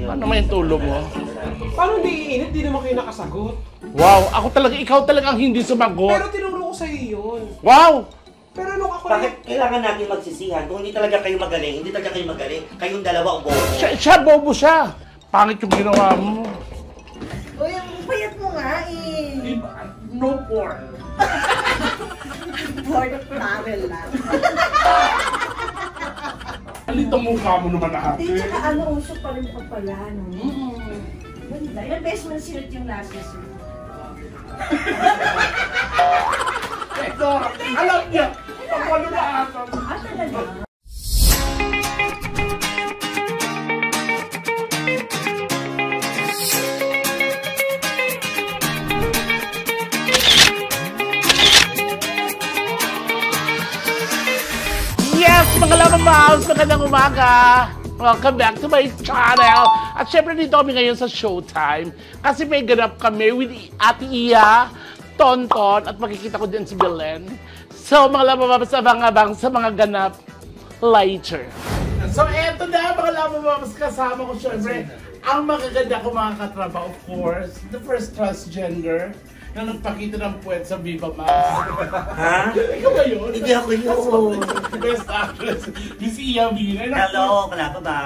Ano naman yung tulog mo? Paano di iinit? Di naman kayo nakasagot. Wow, ikaw talaga ang hindi sumagot. Pero tinuro ko sa'yo yun. Wow! Pero nung ako Bakit kailangan natin magsisihan? Kung hindi talaga kayo magaling, kayong dalawa ang bobo. Siya bobo siya. Pangit yung ginawa mo. Uy, ang payat mo nga eh. No porn. Porn travel lang. Alito mukha mo naman na ate. Hindi, tsaka ano, uso pa rin pa pala, no? Ganda. Ilang beses mo sinot yung last na suit? Ito, alam niya. Ang walo na ata. Ah, talaga? Yes, mga lamang mouse, magandang umaga! Welcome back to my channel! At syempre dito kami ngayon sa Showtime kasi may ganap kami with Ate Iya, Tonton, at makikita ko din si Belen. So mga lamang mouse, abang-abang sa mga ganap later. So eto na mga lamang mouse, kasama ko syempre ang magaganda ko mga katraba, of course, the first transgender na nagpakita ng puwet sa Viva Max. Ha? Ikaw ba yun? Hindi ako yun. Best actress, Miss Iya Mina. Hello, kalapa ba?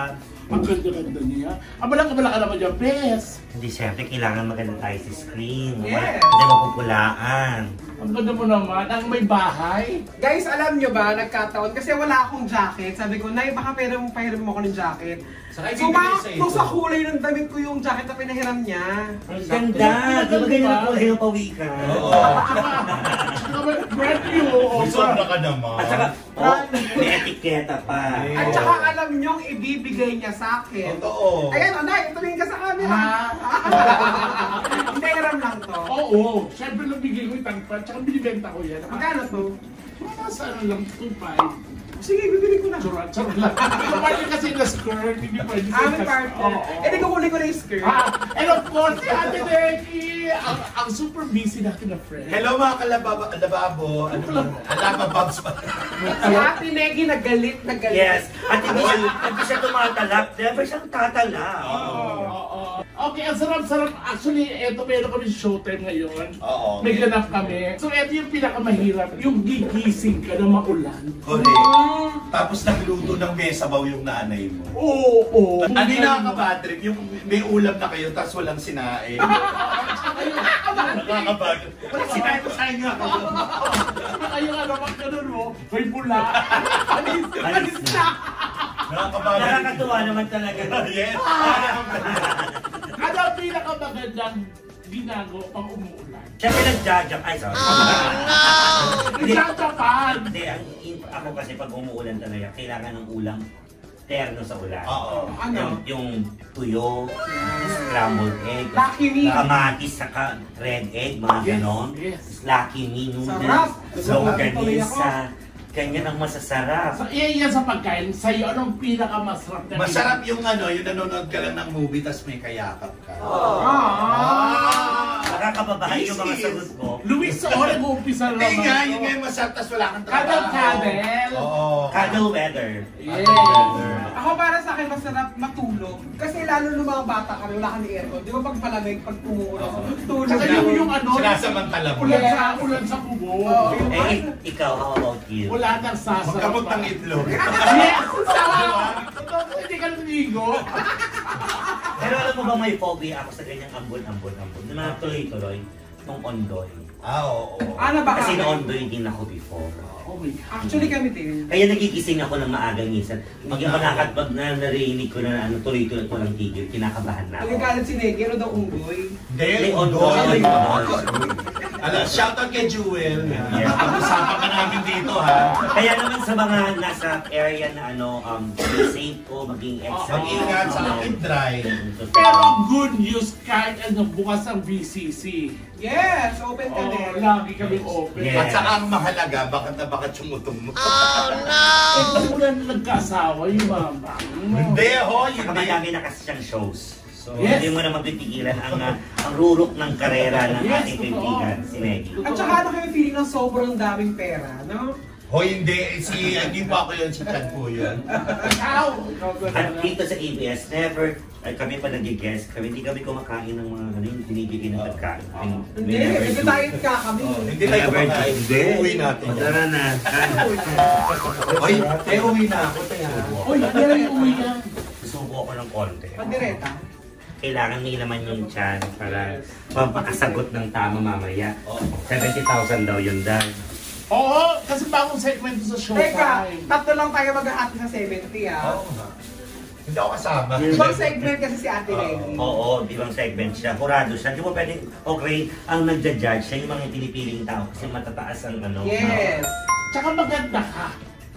Ang ganda-ganda niya. Abala ka naman dyan, best. Hindi, syempre, kailangan maganda tayo sa screen. Yes. Hindi mapupulaan. Ang ganda mo naman, ang may bahay. Guys, alam nyo ba, nagkataon, kasi wala akong jacket. Sabi ko, Nay, baka pahiram mo ako ng jacket. So, sa kulay ng damit ko yung jacket na pinahiram niya. Ang ganda! Di ba ganyan ako kayo pawikan? Oo. Brand new. Sobra ka naman. At saka, may etiketa pa. At saka alam nyo, ibibigay niya sa akin. Totoo. Ayan, Nay, tumingin ka sa camera. Hindi, hiram lang to. Oo, syempre nabigay ko yung tangpa, tsaka binibenta ko yan. Magkano to? Nasa ano lang, 2.5. Sige, bibili ko na. Charot lang. Kapag kasi na skirt, hindi pwede sa May partner. Eh, di kukunin ko na yung skirt. And of course, si Ate Becky, ang super busy natin na friend. Hello mga kalababo. Ano ba? Alabababs pa. Si Ate Negi nagalit. Yes. At hindi siya tumatalak. Never siyang tatalak. Okay, ang sarap-sarap. Actually, eto meron kami showtime ngayon. Oo. May ganap kami. So, eto yung pinakamahirap. Yung gigising ka na maulan. Correct. Tapos nagluto ng mesabaw yung nanay mo. Oo. Ano yung nakaka-bad trip? Yung may ulam na kayo, tapos walang sinain. Nakaka-bad. Walang sinain mo sa inyo ako. Yung ano, pag ganun mo, may bula. Alis na. Nakaka-bad. Nakakatuwa naman talaga. Yes. Ano ang pinakamagandang ginago pang umuulan? Siyempre nag-jajak. Ay, sorry. Nagsasapan! Hindi, ako kasi pag umuulan talaga, kailangan ng ulam terno sa ulan. Oo. Ano? Yung tuyo, scrambled egg, Lucky Me. kamatis, saka red egg, mga ganon. Yes. Lucky Me noodles, Sarap. longganisa, ganyan ang masasarap. So, iyan sa pagkain, sa'yo, anong pinakamasarap na Masarap yung ano, yung nanonood ka lang ng movie, tapos may kayakap ka. Nakakababahay yung mga This sagot is- ko. Luis, nag-uumpisa Hindi naman. nga, yun nga yung masarap, tapos wala kang trabaho. Kadal-kadel. Oo. Cuddle weather. Yes. Ako para sa akin, masarap matulog. Kasi lalo nung mga bata kami, wala kami aircon. Di ba pag palamig, pag umuulan, tulog. Saka yung ano, Sinasamantala mo. ulan sa kubo. Ikaw, how about you? Wala nang sasarap. Magkamot ng itlog. Yes! Hindi ka naligo. Pero alam mo ba may phobia ako sa ganyang ambon. Na mga tuloy-tuloy, nung ondoy. Oo. Ano ba Kasi kami? na-ondoy din ako before. Oh my God. Actually kami din. Kaya nagigising ako ng maaga minsan. Maging malakad pag narinig ko na ano, tuloy-tuloy ko lang tigil, kinakabahan na ako. Nagagalit si Negi, ano daw unggoy? Hindi, May ondoy. ondoy. Shoutout kay Jewel. Pag-usapan ka namin dito, ha? Kaya naman sa mga nasa area na ano, be safe po, maging extra. Mag-ingat sa akin dry. Pero good news, kahit ano, bukas ang BCC. Yes, open ka din. Lagi kami open. Yes. At saka ang mahalaga, bakat na bakat yung utong mo. Eh, wala na nagkasawa yung mama. Hindi, ho, Saka hindi. madami na kasi siyang shows. So, Yes. hindi mo na mapipigilan ang rurok ng karera ng Yes, ating kaibigan, si Maggie. At saka ano kayo feeling ng sobrang daming pera, no? Hindi. Hindi pa ako yun. Si Chan po yun. At dito sa ABS, never, kami pa nag-guest, hindi kami kumakain ng mga ano yung binibigay ng pagkain. Hindi, nag-diet ka kami. Hindi tayo kumakain. Hindi. Uuwi natin. Tara na. Oy, uwi na ako. Uy, hindi yung uwi yan. Susubo ako ng konti. Pandireta. Kailangan nila naman yung chan para mapakasagot ng tama mamaya. 70,000 daw yun dahil. Oo, kasi bagong segment sa show Teka, time. tatlo lang tayo maghahati sa 70 ah. Oo nga. Hindi ako kasama. Ibang segment kasi si Ate Lenny. Oo, di bang segment siya. Kurado siya. Di mo pwedeng, okay, ang nagja-judge siya yung mga pinipiling tao kasi matataas ang ano. Yes. Tsaka maganda ka.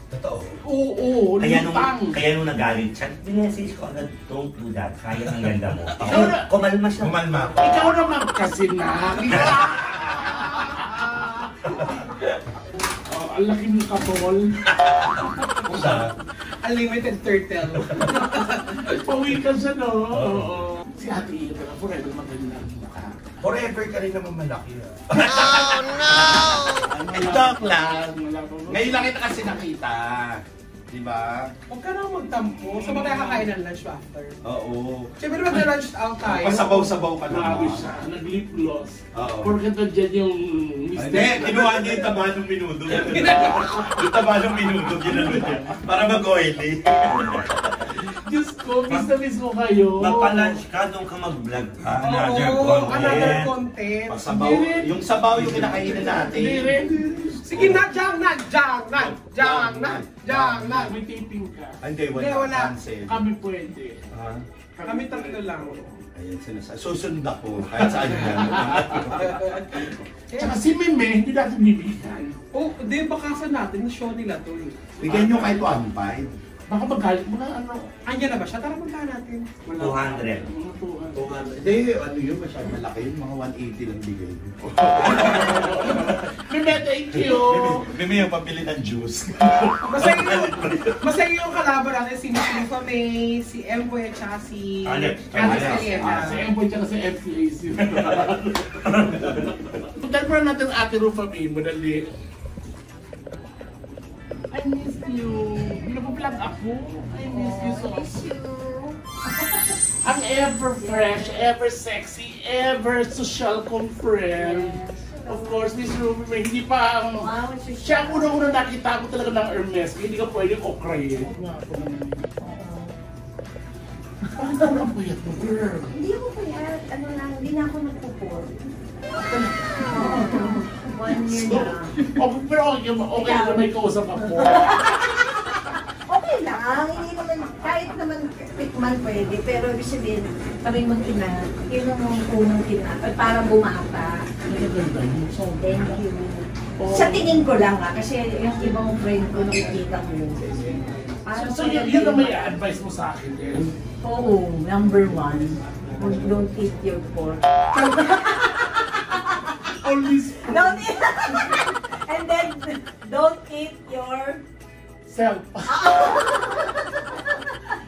Totoo. Oo, lutang. Kaya nung nagalit siya, binessage ko agad, don't do that. Kaya ang ganda mo. Ikaw na- Kumalma siya. Kumalma ako. Ikaw naman kasi na. Oh, ang laki mong kapol. Siya. Unlimited turtle. Pawi ka siya, no? Oo. Si Ate Iyo pala, forever maganda ang mukha. Forever ka rin naman malaki. Joke lang. Ngayon lang kita kasi nakita. Diba? Huwag ka nang magtampo. Sa mga kakain ng lunch after. Oo. Siyempre mag-lunch out tayo. Pasabaw-sabaw ka na. Grabe siya, nag-lip gloss. Oo. Porket nandiyan yung Hindi, mistake. kinuha niya yung taba ng minuto. Yung taba ng minuto, ginano niya. Para mag-oily. Diyos ko, miss na miss ko kayo. Magpa-lunch ka, doon ka mag-vlog ka. Oo, another content. Pasabaw. Yung sabaw yung kinakainan natin. Hindi rin. Sige na, Jang na, Jang na, Jang na, Jang na. May taping ka. Hindi, Hindi, wala. wala. Cancel. Kami pwede. Ha? Kami tatlo lang. Ayan, sinasabi. Susund ako. Kahit saan yan. Tsaka si Meme, hindi natin bibigyan. Oh, di bakasan natin, show nila to eh. Bigyan nyo kahit 1.5. Baka magalit mga ano. Andyan na ba siya? Tara punta natin. 200. Mga 200. Hindi, ano yun, masyadong malaki yun. Mga 180 lang bigay. Meme, thank you. Mimi yung pabili ng juice. Masaya yung kalaban natin, si Miss Lufa May, si Emboy at saka si Alex. Alex Alex. Alieta. Si Emboy tsaka si FPAC. Punta pa natin Ate Rufa May, madali. I miss you. Pinapaplug ako. I miss you so much. Ang ever fresh, ever sexy, ever social kong friend. Of course, Miss Ruby May, hindi pa ang... Wow, Siya ang unang-unang nakita ko talaga ng Hermes, kaya hindi ka pwede okrayin. Bakit ako ang puyat mo, girl? Hindi ako kaya, ano lang, hindi na ako nagpupor. 1 year na. Okay, pero okay na may kausap ako. Okay lang, hindi naman, kahit naman tikman pwede, pero ibig sabihin, kami mag-ina, yun ang unang tinapay, para bumata. Nagaganda yun. So, Thank you. Oh. Sa tingin ko lang kasi yung ibang friend ko nakikita ko yun. So yun ang may advice mo sa akin din. Oo, number 1, don't eat your pork. Always Don't eat, and then, don't eat your... self.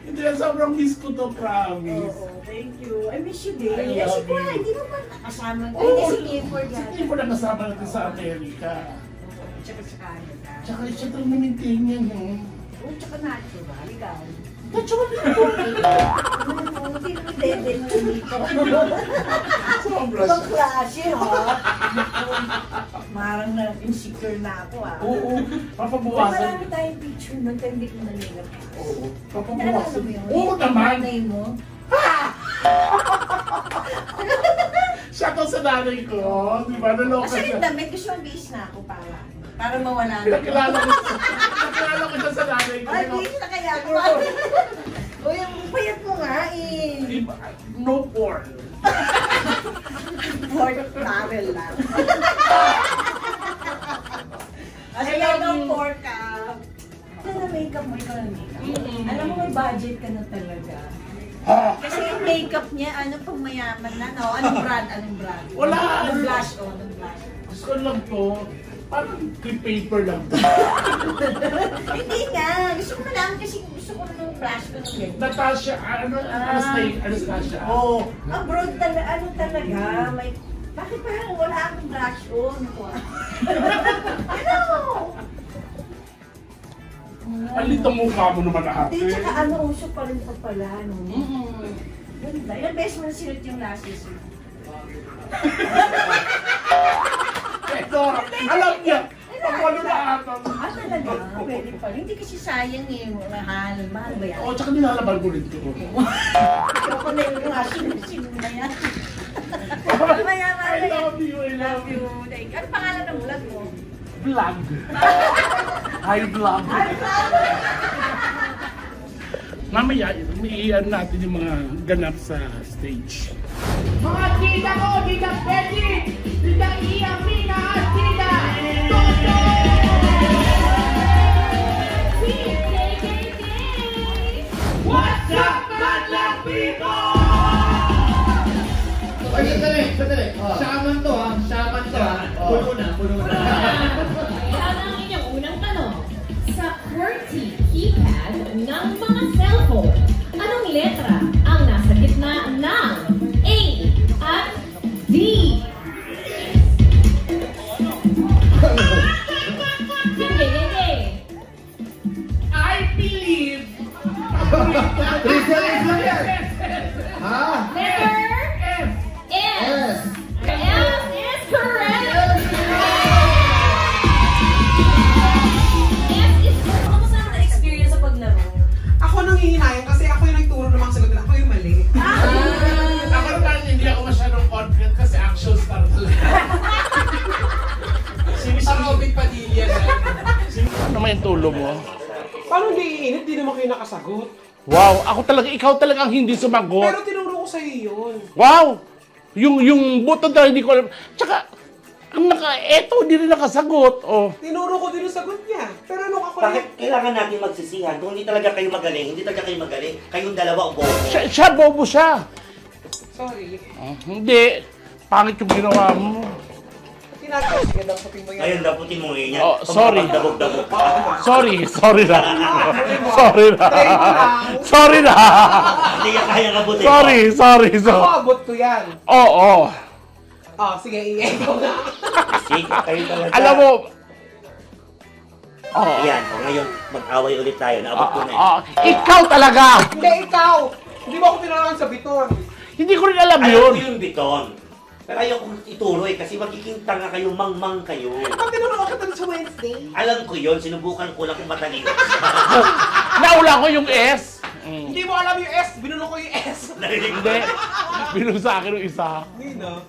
Hindi na sobrang miss ko to, promise. Oo, thank you. I miss you din. I Kasi love po, you. hindi mo pa nakasama. Ay, Oo, kasi Clifford yan. Hindi mo na kasama natin sa Amerika. Tsaka sa Canada. Tsaka siya itong na-maintain yan. Oo, tsaka natural. Ikaw. Natural ito. Oo, hindi naman dede mo dito. Sobra Ibang siya. klase, ha? Marang na insecure na ako, ha? Oo, Marami papabawasan. tayong picture nun, kaya hindi ko nalilap. Oo, Naalala papabawasan. mo yun? Oo naman. Nanay mo? Siya to sa nanay ko. Di ba? Naloka Kasi yung siya. damit, gusto mong bihis na ako para mawala na. Pinakilala ko siya sa nanay ko. Ay, bihis na kaya ako. O yung payat mo nga, eh. Di ba? No porn. For travel lang. Kasi I yan love ang you. pork ka. Ikaw na makeup mo, ikaw na makeup. Alam mo, may budget ka na talaga. Kasi yung makeup niya, ano pang mayaman na, no? Anong brand? Wala. Anong blush, oh, anong blush. Gusto ko lang to. Parang clip paper lang. Hindi nga, gusto ko lang kasi gusto ko nung blush ko nung ganyan. Natasha, Anastasia. Oo. Ang broad talaga, ano talaga, may... Bakit parang wala akong blush on? Ano? Alita mukha mo naman ate. Hindi, tsaka ano, uso pa rin pa pala, no? Ganda. Ilang beses mo na sinut yung lashes mo? Dora, alam niya. Pagwalo na ata. Talaga? Pwede pa rin. Hindi kasi sayang eh. Mahal ba yan? Oo, tsaka nilalaban ko rin ito. Ako na yung lashes na yan. Mamaya, I love you, I love you. Ano pangalan ng vlog mo? Vlog. Hi, vlog. Mamaya, iiyan natin yung mga ganap sa stage. Mga tita ko, tita Betty, tita Iya, Mina, at tita Toto! What's up, Madlang people? Ay, sandali. Shaman to ha. Puno na. Yan ang inyong unang tanong. Sa QWERTY keypad ng mga cellphone, anong letra ang nasa gitna ng A at D? Hindi. I believe. Tricia lang yan. Ha? Letter F. S. S is correct. S is correct. Kamusta ang na-experience sa paglaro? Ako nang hihinayang kasi ako yung nagturo ng mga sagot na ako yung mali. Ako naman, hindi ako masyadong confident kasi action star talaga. Robin Padilla na. Ano naman yung tulo mo? Paano hindi iinit? Di naman kayo nakasagot. Wow, ikaw talaga ang hindi sumagot. Pero tinuro ko sa'yo yun. Wow! Yung button na hindi ko alam. Tsaka, eto, hindi rin nakasagot. Oh. Tinuro ko din yung sagot niya. Pero nung ako Bakit kailangan natin magsisihan? Kung hindi talaga kayo magaling, kayong dalawa o bobo. Siya, bobo siya. Sorry. Hindi. Pangit yung ginawa mo. Tinatawag. Sige daw, puting mo yan. Ngayon, daputin mo ngayon yan. Oh, sorry. Dabog-dabog pa. Sorry na. Sorry na. Hindi ka kaya kabutin. Sorry. Ako, abot ko yan. Oo. Oh, sige, i-echo na. Sige, kayo talaga. Alam mo, Ayan, ngayon, mag-away ulit tayo. Naabot ko na eh. ikaw talaga. Hindi, ikaw. Hindi mo ako tinarawan sa biton. Hindi ko rin alam Alam yun. ko yung biton. Pero ayaw kong ituro eh, kasi magiging tanga kayo, mang-mang kayo. Pag tinuro ka sa Wednesday. Alam ko yun, sinubukan ko lang kung matalino. Naula ko yung S. Hindi mo alam yung S. Binuno ko yung S. Narinig ko. Hindi. Binong sa akin yung isa. Hindi na.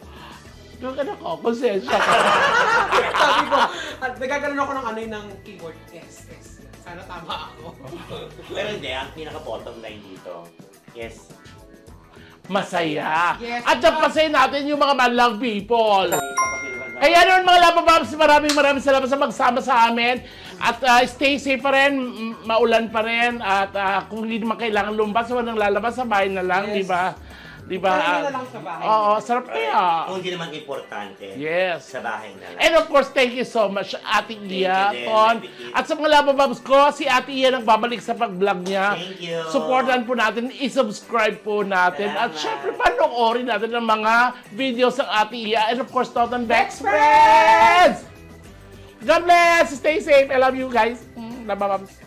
Yung ko, konsensya ka. Sabi ko, at nagkakaroon ako ng ano yun ng keyword S. Sana tama ako. Pero hindi, ang pinaka-bottom line dito. Yes. Masaya. Yes, At pasayin natin yung mga madlang people. Kaya noon mga Labababs, maraming salamat sa magsama sa amin. At stay safe pa rin, maulan pa rin. At kung hindi naman kailangan lumabas, walang lalabas sa bahay na lang, Yes. di ba? Di ba? Bahay na lang sa bahay. Oo, sarap kaya. Kung hindi naman importante. Yes. Sa bahay na lang. And of course, thank you so much, Ate Iya, you din, Ton. Ate Iya. At sa mga Labababs ko, si Ate Iya nagbabalik sa pag-vlog niya. Thank you. Supportan po natin, i-subscribe po natin. At Salamat. syempre, panoorin natin ang mga videos ng Ate Iya. And of course, Toton Bex Friends! God bless! Stay safe! I love you guys. Labababs.